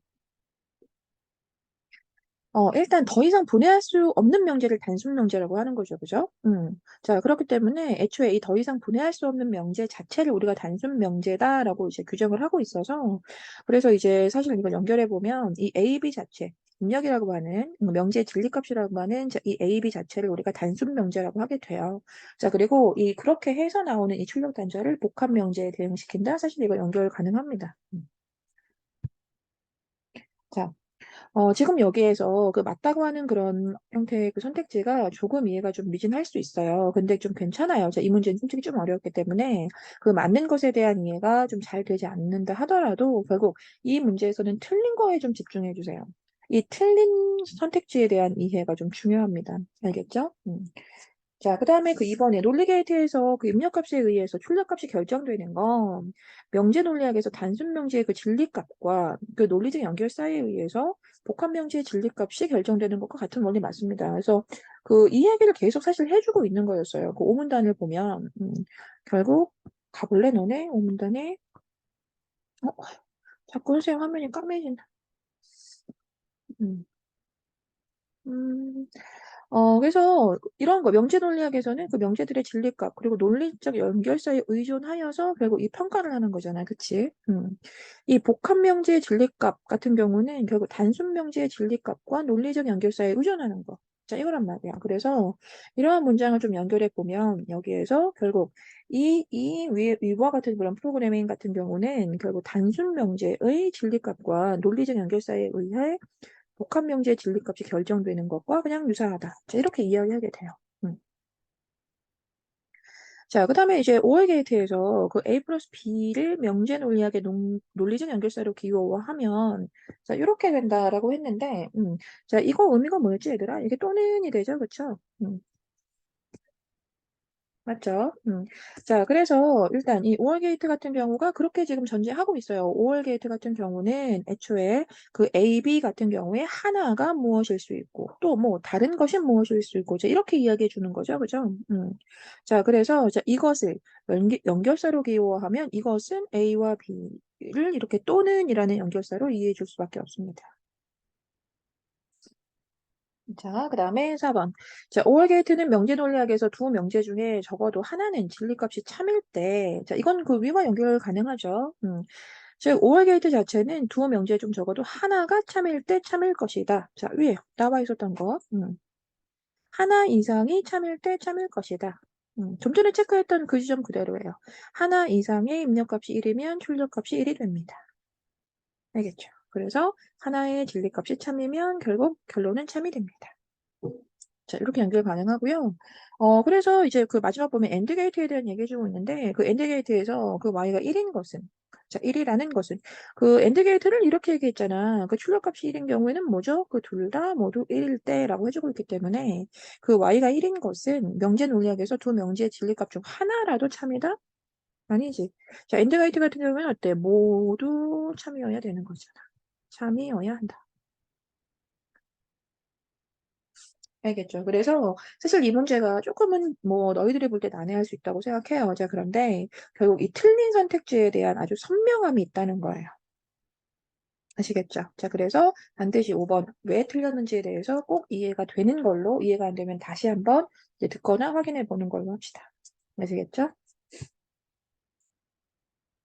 일단 더 이상 분해할 수 없는 명제를 단순 명제라고 하는 거죠. 그죠? 자, 그렇기 때문에 애초에 이 더 이상 분해할 수 없는 명제 자체를 우리가 단순 명제다라고 이제 규정을 하고 있어서 그래서 이제 사실 이걸 연결해 보면 이 A, B 자체 입력이라고 하는 명제의 진리값이라고 하는 자, 이 A, B 자체를 우리가 단순 명제라고 하게 돼요. 자, 그리고 이 그렇게 해서 나오는 이 출력 단자를 복합 명제에 대응시킨다. 사실 이거 연결 가능합니다. 자, 지금 여기에서 그 맞다고 하는 그런 형태의 그 선택지가 조금 이해가 좀 미진할 수 있어요. 근데 좀 괜찮아요. 이 문제는 솔직히 좀 어려웠기 때문에 그 맞는 것에 대한 이해가 좀 잘 되지 않는다 하더라도 결국 이 문제에서는 틀린 거에 좀 집중해 주세요. 이 틀린 선택지에 대한 이해가 좀 중요합니다. 알겠죠? 자, 그 다음에 그 이번에 논리게이트에서 그 입력값에 의해서 출력값이 결정되는 건 명제 논리학에서 단순 명제의 그 진리값과 그 논리적 연결사에 의해서 복합 명제의 진리값이 결정되는 것과 같은 원리 맞습니다. 그래서 그 이 얘기를 계속 사실 해주고 있는 거였어요. 그 오문단을 보면 결국 가볼래 너네 오문단에 어, 자꾸 선생님 화면이 까매진다. 음. 음. 그래서 이런 거 명제 논리학에서는 그 명제들의 진리값 그리고 논리적 연결사에 의존하여서 결국 이 평가를 하는 거잖아요. 그치? 이 복합 명제의 진리값 같은 경우는 결국 단순 명제의 진리값과 논리적 연결사에 의존하는 거. 자, 이거란 말이야. 그래서 이러한 문장을 좀 연결해 보면 여기에서 결국 위와 같은 그런 프로그래밍 같은 경우는 결국 단순 명제의 진리값과 논리적 연결사에 의해 복합 명제의 진리값이 결정되는 것과 그냥 유사하다. 자, 이렇게 이야기하게 돼요. 음. 자, 그 다음에 이제 OR 게이트에서 그 A 플러스 B를 명제 논리학의 논리적 연결사로 기호화하면 자, 이렇게 된다라고 했는데, 자, 이거 의미가 뭐였지, 얘들아? 이게 또는이 되죠, 그쵸? 맞죠? 자, 그래서 일단 이 5월 게이트 같은 경우가 그렇게 지금 전제하고 있어요. 5월 게이트 같은 경우는 애초에 그 A, B 같은 경우에 하나가 무엇일 수 있고 또 뭐 다른 것이 무엇일 수 있고 자, 이렇게 이야기해 주는 거죠. 그죠? 자, 그래서 자, 이것을 연결사로 기호하면 이것은 A와 B를 이렇게 또는이라는 연결사로 이해해 줄 수밖에 없습니다. 자, 그 다음에 4번. 자, 오월 게이트는 명제 논리학에서 두 명제 중에 적어도 하나는 진리값이 참일 때, 자, 이건 그 위와 연결 가능하죠. 즉, 오월 게이트 자체는 두 명제 중 적어도 하나가 참일 때 참일 것이다. 자, 위에 나와 있었던 거. 하나 이상이 참일 때 참일 것이다. 좀 전에 체크했던 그 지점 그대로예요. 하나 이상의 입력값이 1이면 출력값이 1이 됩니다. 알겠죠? 그래서 하나의 진리값이 참이면 결국 결론은 참이 됩니다. 자, 이렇게 연결 가능하고요. 그래서 이제 그 마지막 보면 엔드 게이트에 대한 얘기 해주고 있는데 그 엔드 게이트에서 그 y가 1인 것은 자, 1이라는 것은 그 엔드 게이트를 이렇게 얘기했잖아. 그 출력값이 1인 경우에는 뭐죠? 그 둘 다 모두 1일 때라고 해주고 있기 때문에 그 y가 1인 것은 명제 논리학에서 두 명제의 진리값 중 하나라도 참이다? 아니지. 자, 엔드 게이트 같은 경우에는 어때? 모두 참이어야 되는 거잖아. 참이어야 한다. 알겠죠? 그래서 사실 이 문제가 조금은 뭐 너희들이 볼 때 난해할 수 있다고 생각해요. 자, 그런데 결국 이 틀린 선택지에 대한 아주 선명함이 있다는 거예요. 아시겠죠? 자, 그래서 반드시 5번 왜 틀렸는지에 대해서 꼭 이해가 되는 걸로, 이해가 안 되면 다시 한번 이제 듣거나 확인해 보는 걸로 합시다. 아시겠죠?